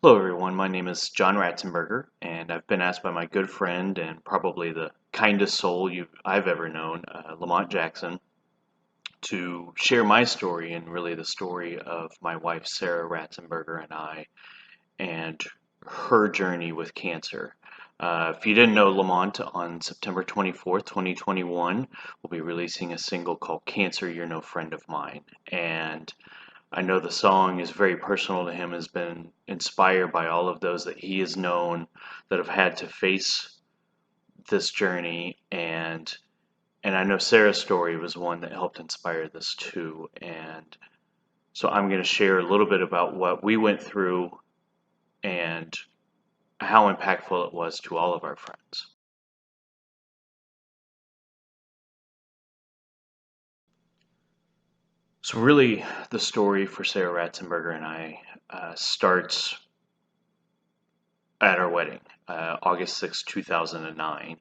Hello, everyone. My name is John Ratzenberger, and I've been asked by my good friend and probably the kindest soul I've ever known, Lamont Jackson, to share my story and really the story of my wife, Sara Ratzenberger, and I, and her journey with cancer. If you didn't know, Lamont, on September 24th, 2021, will be releasing a single called Cancer, You're No Friend of Mine. And I know the song is very personal to him, has been inspired by all of those that he has known that have had to face this journey, and I know Sarah's story was one that helped inspire this too. And so I'm going to share a little bit about what we went through and how impactful it was to all of our friends. So really, the story for Sarah Ratzenberger and I starts at our wedding, August 6, 2009.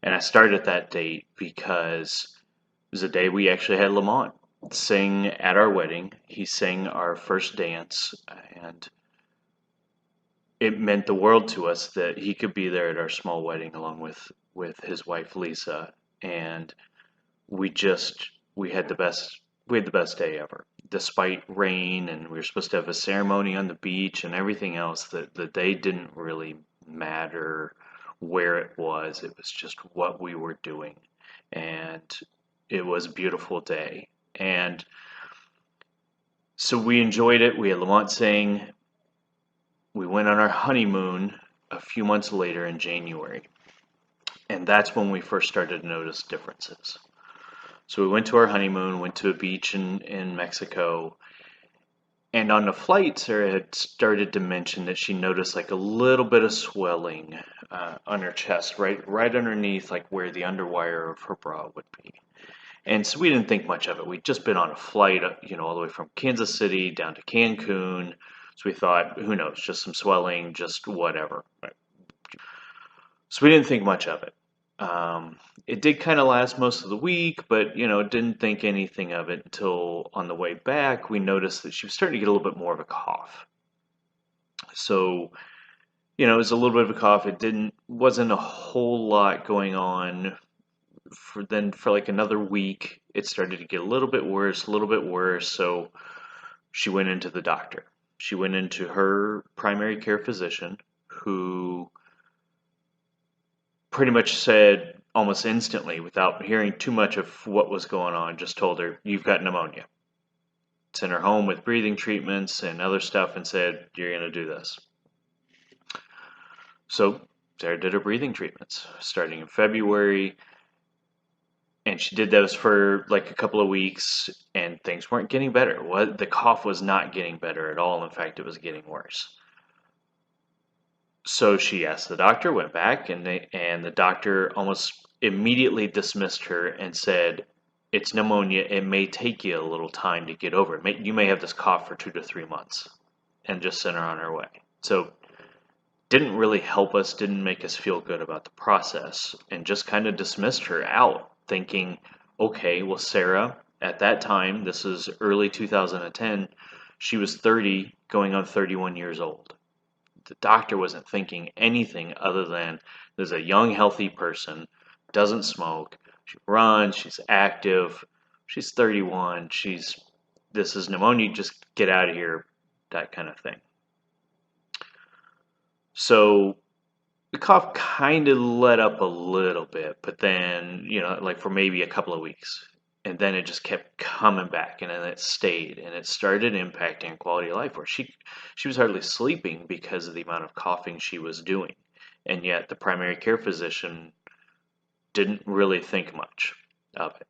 And I started that date because it was a day we actually had Lamont sing at our wedding. He sang our first dance, and it meant the world to us that he could be there at our small wedding along with his wife Lisa. And we just we had the best day ever. Despite rain, and we were supposed to have a ceremony on the beach and everything else, the day didn't really matter where it was. It was just what we were doing. And it was a beautiful day. And so we enjoyed it. We had Lamont sing. We went on our honeymoon a few months later in January. And that's when we first started to notice differences. So we went to our honeymoon, went to a beach in Mexico, and on the flight, Sarah had started to mention that she noticed like a little bit of swelling on her chest, right underneath like where the underwire of her bra would be. And so we didn't think much of it. We'd just been on a flight, all the way from Kansas City down to Cancun. So we thought, who knows, just some swelling, just whatever. Right? So we didn't think much of it. It did kind of last most of the week, but didn't think anything of it until on the way back we noticed that she was starting to get a little bit more of a cough. So, it was a little bit of a cough. It wasn't a whole lot going on. For like another week, it started to get a little bit worse, a little bit worse. So she went into the doctor. She went into her primary care physician, who pretty much said almost instantly, without hearing too much of what was going on, just told her, "You've got pneumonia." Sent her home with breathing treatments and other stuff and said, "You're going to do this." So Sarah did her breathing treatments starting in February, and she did those for like a couple of weeks, and things weren't getting better. The cough was not getting better at all. In fact, it was getting worse. So she asked the doctor, went back, and the doctor almost immediately dismissed her and said, "It's pneumonia. It may take you a little time to get over it. You may have this cough for 2 to 3 months," and just sent her on her way. So didn't really help us, didn't make us feel good about the process, and just kind of dismissed her out, thinking, okay, well, Sarah, at that time, this is early 2010, she was 30, going on 31 years old. The doctor wasn't thinking anything other than there's a young, healthy person, doesn't smoke, she runs, she's active, she's 31, this is pneumonia, just get out of here, that kind of thing. So the cough kind of let up a little bit, but then, like for maybe a couple of weeks. And then it just kept coming back, and then it stayed, and it started impacting quality of life, where she was hardly sleeping because of the amount of coughing she was doing. And yet the primary care physician didn't really think much of it.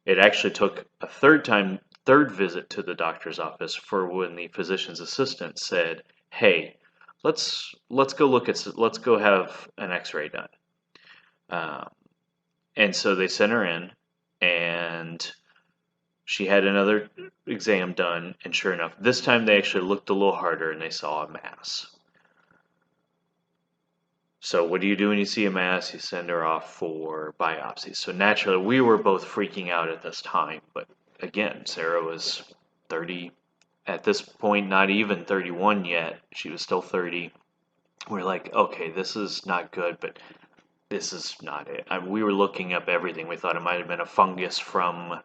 It actually took a third visit to the doctor's office for when the physician's assistant said, "Hey, let's go have an X-ray done." Um, and so they sent her in, and she had another exam done, and sure enough, this time they actually looked a little harder and they saw a mass. So what do you do when you see a mass? You send her off for biopsy. So naturally, we were both freaking out at this time, but again, Sarah was 30, At this point, not even 31 yet. She was still 30. We're like, okay, this is not good, but this is not it. We were looking up everything. We thought it might have been a fungus from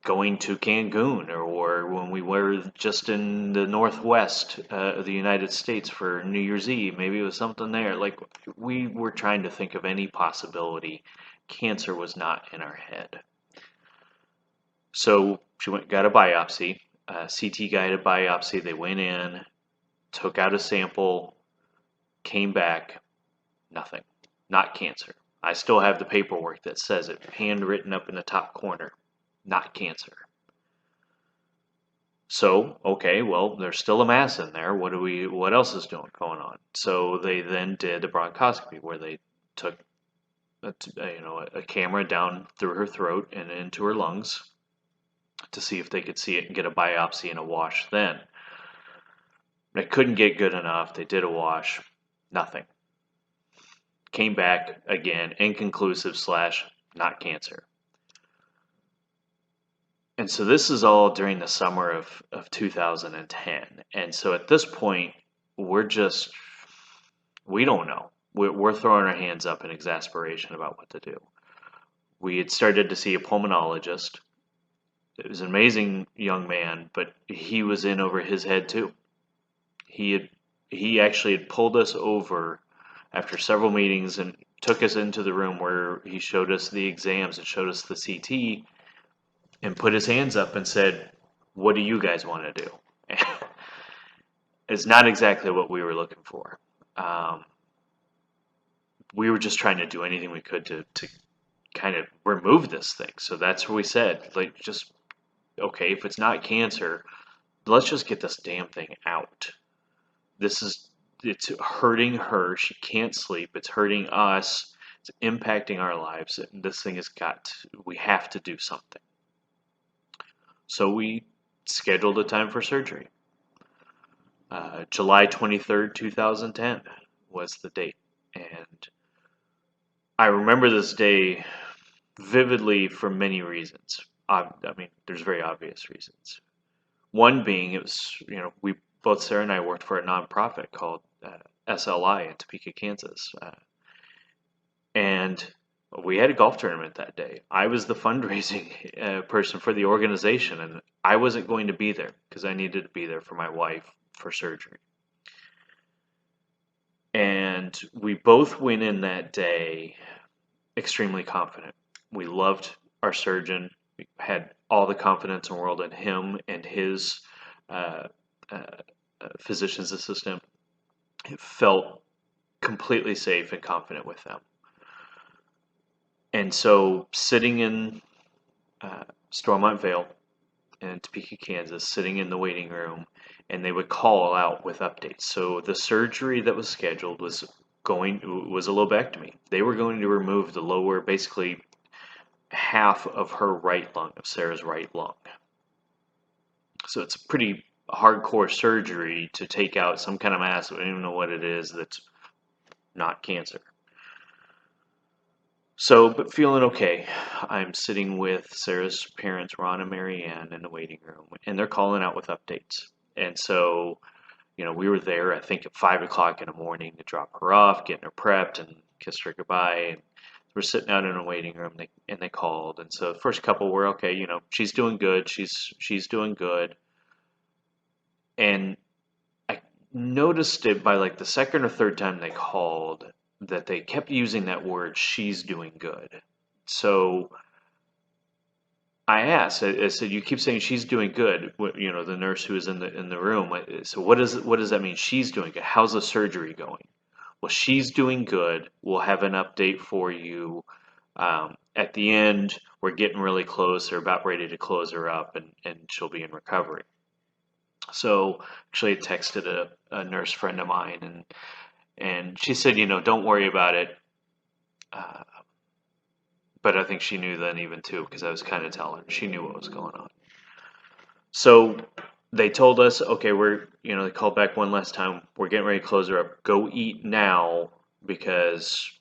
going to Cancun, or when we were just in the northwest of the United States for New Year's Eve. Maybe it was something there. Like, we were trying to think of any possibility. Cancer was not in our head. So she went, got a biopsy, CT guided biopsy. They went in, took out a sample, came back, nothing, not cancer. I still have the paperwork that says it, handwritten up in the top corner, not cancer. So, okay, well, there's still a mass in there. What else is going on? So they then did a bronchoscopy where they took a camera down through her throat and into her lungs to see if they could see it and get a biopsy and a wash then. They couldn't get good enough. They did a wash, nothing. Came back again, inconclusive / not cancer. And so this is all during the summer of 2010. And so at this point, we don't know. We're throwing our hands up in exasperation about what to do. We had started to see a pulmonologist. It was an amazing young man, but he was in over his head too. He actually had pulled us over after several meetings and took us into the room where he showed us the exams and showed us the CT and put his hands up and said, "What do you guys want to do?" It's not exactly what we were looking for. We were just trying to do anything we could to kind of remove this thing. So that's what we said. Like, just, okay, if it's not cancer, let's just get this damn thing out. It's hurting her. She can't sleep. It's hurting us. It's impacting our lives. And this thing we have to do something. So we scheduled a time for surgery. July 23rd, 2010 was the date. And I remember this day vividly for many reasons. I mean, there's very obvious reasons. One being, it was, both Sarah and I worked for a nonprofit called SLI in Topeka, Kansas. And we had a golf tournament that day. I was the fundraising person for the organization, and I wasn't going to be there because I needed to be there for my wife for surgery. And we both went in that day extremely confident. We loved our surgeon. We had all the confidence in the world in him and his physician's assistant. It felt completely safe and confident with them. And so sitting in Stormont Vale in Topeka, Kansas, sitting in the waiting room, and they would call out with updates. So the surgery that was scheduled was a lobectomy. They were going to remove the lower, basically half of her right lung, of Sarah's right lung. So it's a pretty hardcore surgery to take out some kind of mass. I don't even know what it is that's not cancer. So, but feeling okay. I'm sitting with Sarah's parents, Ron and Mary Ann, in the waiting room, and they're calling out with updates. And so, we were there, I think, at 5 o'clock in the morning to drop her off, getting her prepped, and kiss her goodbye. And we're sitting out in a waiting room, and they called. And so the first couple were, okay, she's doing good. She's doing good. And I noticed it by like the second or third time they called that they kept using that word, "she's doing good." So I asked, I said, "You keep saying she's doing good." The nurse who was in the room. So what does that mean? She's doing good. How's the surgery going? Well, she's doing good. We'll have an update for you at the end. We're getting really close. They're about ready to close her up, and she'll be in recovery. So actually, I texted a nurse friend of mine, and she said, don't worry about it. But I think she knew then even too, because I was kind of telling her. She knew what was going on. So they told us, okay, they called back one last time. We're getting ready to close her up. Go eat now because,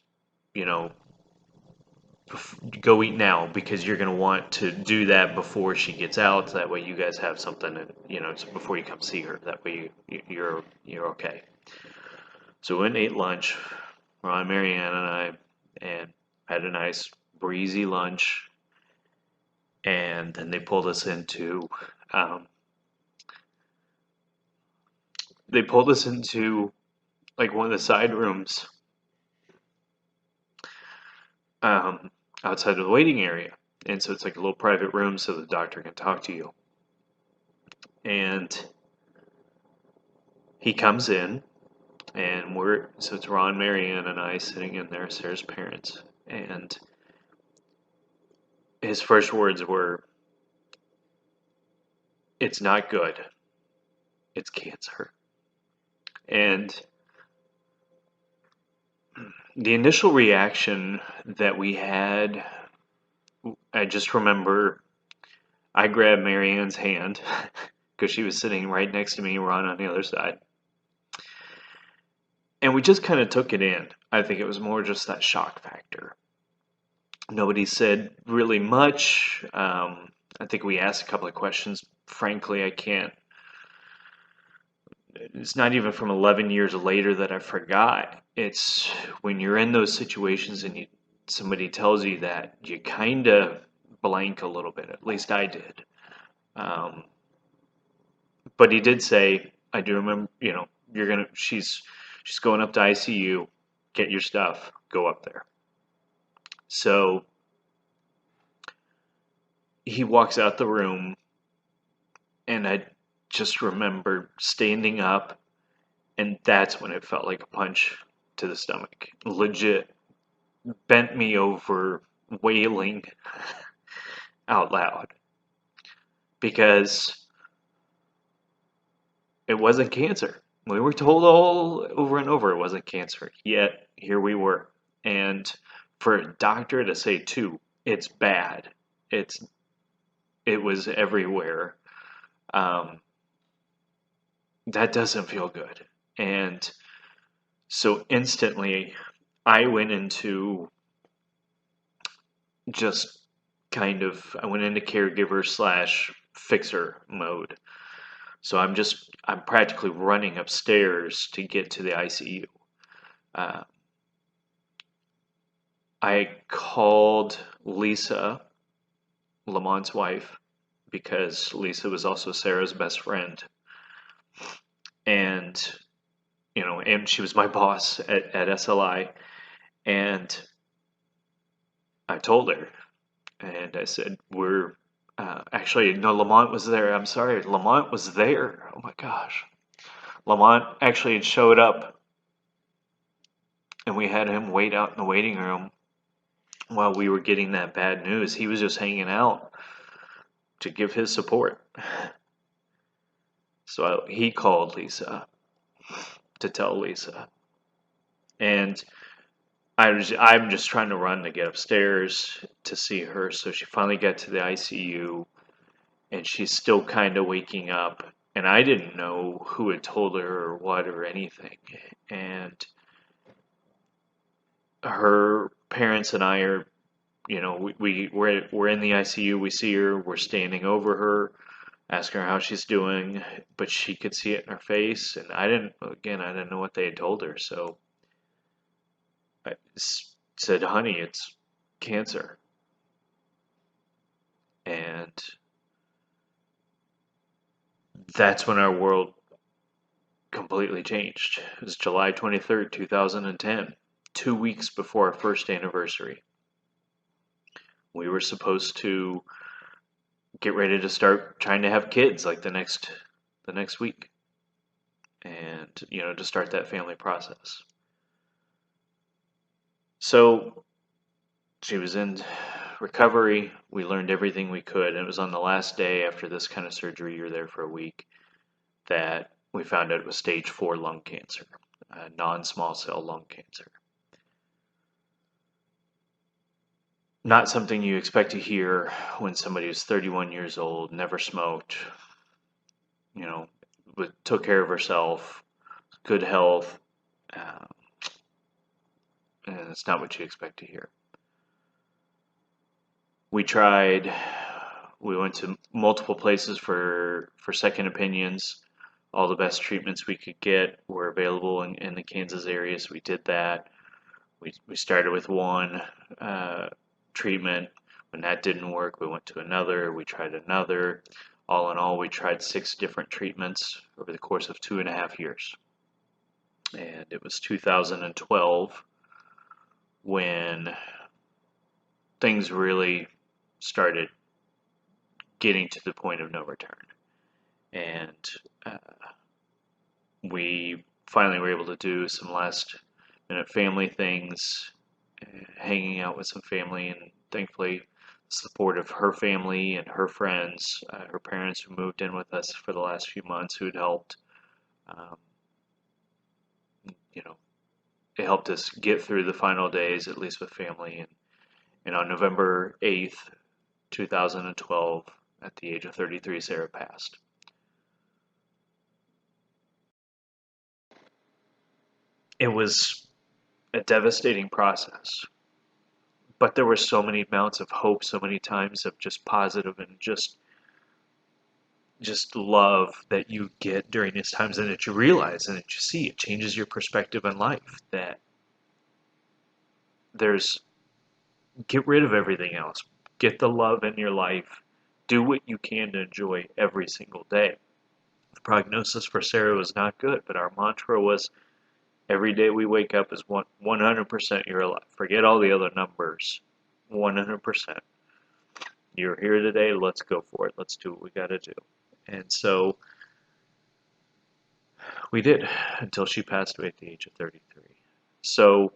go eat now because you're going to want to do that before she gets out. That way you guys have something, before you come see her. That way you're okay. So we went and ate lunch, Ron, Marianne, and I, and had a nice breezy lunch. And then they pulled us into um, like one of the side rooms um, outside of the waiting area. And so it's like a little private room so the doctor can talk to you. And he comes in, and so it's Ron, Marianne, and I sitting in there, Sarah's parents. And his first words were, "It's not good. It's cancer." And the initial reaction that we had, I just remember I grabbed Marianne's hand because she was sitting right next to me, Ron on the other side. And we just kind of took it in. I think it was more just that shock factor. Nobody said really much. I think we asked a couple of questions. Frankly, I can't. It's not even from 11 years later that I forgot. It's when you're in those situations and somebody tells you that, you kind of blank a little bit. At least I did. Um, but he did say, I do remember, she's going up to ICU, get your stuff, go up there. So he walks out the room, and I just remember standing up, and that's when it felt like a punch to the stomach. Legit bent me over, wailing out loud, because it wasn't cancer. We were told all over and over it wasn't cancer, yet here we were. And for a doctor to say, too, it's bad, it was everywhere, um, that doesn't feel good. And so instantly, I went into just I went into caregiver slash fixer mode. So I'm practically running upstairs to get to the ICU. Uh, I called Lisa, Lamont's wife, because Lisa was also Sarah's best friend. And, and she was my boss at SLI. And I told her, and I said, actually, no, Lamont was there. I'm sorry, Lamont was there. Oh my gosh. Lamont actually had showed up, and we had him wait out in the waiting room while we were getting that bad news. He was just hanging out to give his support. So he called Lisa to tell Lisa. And I'm just trying to run to get upstairs to see her. So she finally got to the ICU, and she's still kind of waking up. And I didn't know who had told her or what or anything. And her parents and I are, we're in the ICU. We see her. We're standing over her, asking her how she's doing, but she could see it in her face. And I didn't know what they had told her. So I said, "Honey, it's cancer." And that's when our world completely changed. It was July 23rd, 2010, 2 weeks before our first anniversary. We were supposed to get ready to start trying to have kids like the next week, and to start that family process. So she was in recovery. We learned everything we could, and it was on the last day after this kind of surgery, you're there for a week, that we found out it was stage 4 lung cancer, non-small cell lung cancer. Not something you expect to hear when somebody who's 31 years old, never smoked, took care of herself, good health, uh, and it's not what you expect to hear. We tried, we went to multiple places for second opinions. All the best treatments we could get were available in the Kansas area, so we did that. We started with one treatment. When that didn't work, we went to another. We tried another. All in all, we tried 6 different treatments over the course of 2.5 years. And it was 2012 when things really started getting to the point of no return. And uh, we finally were able to do some last minute family things, hanging out with some family, and thankfully, the support of her family and her friends, her parents who moved in with us for the last few months, who had helped. Um, you know, it helped us get through the final days, at least with family. And on November 8th, 2012, at the age of 33, Sara passed. It was a devastating process, but there were so many amounts of hope, so many times of just positive and just love that you get during these times, and that you realize and that you see. It changes your perspective on life, that there's, get rid of everything else, get the love in your life, do what you can to enjoy every single day. The prognosis for Sara was not good, but our mantra was, every day we wake up is 100% you're alive. Forget all the other numbers. 100%. You're here today. Let's go for it. Let's do what we got to do. And so we did, until she passed away at the age of 33. So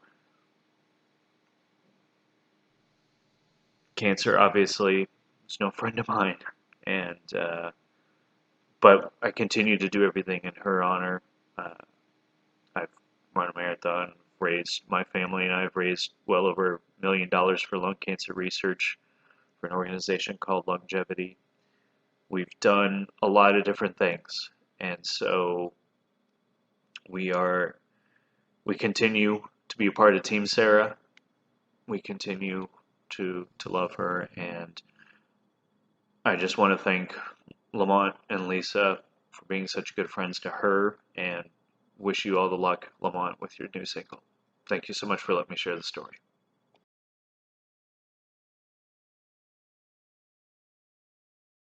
cancer obviously is no friend of mine, and but I continue to do everything in her honor. Uh, I've run a marathon, raised, my family and I have raised well over $1 million for lung cancer research for an organization called Longevity. We've done a lot of different things, and so we are we continue to be a part of Team Sara. We continue to love her, and I just want to thank Lamont and Lisa for being such good friends to her, and wish you all the luck, Lamont, with your new single. Thank you so much for letting me share the story.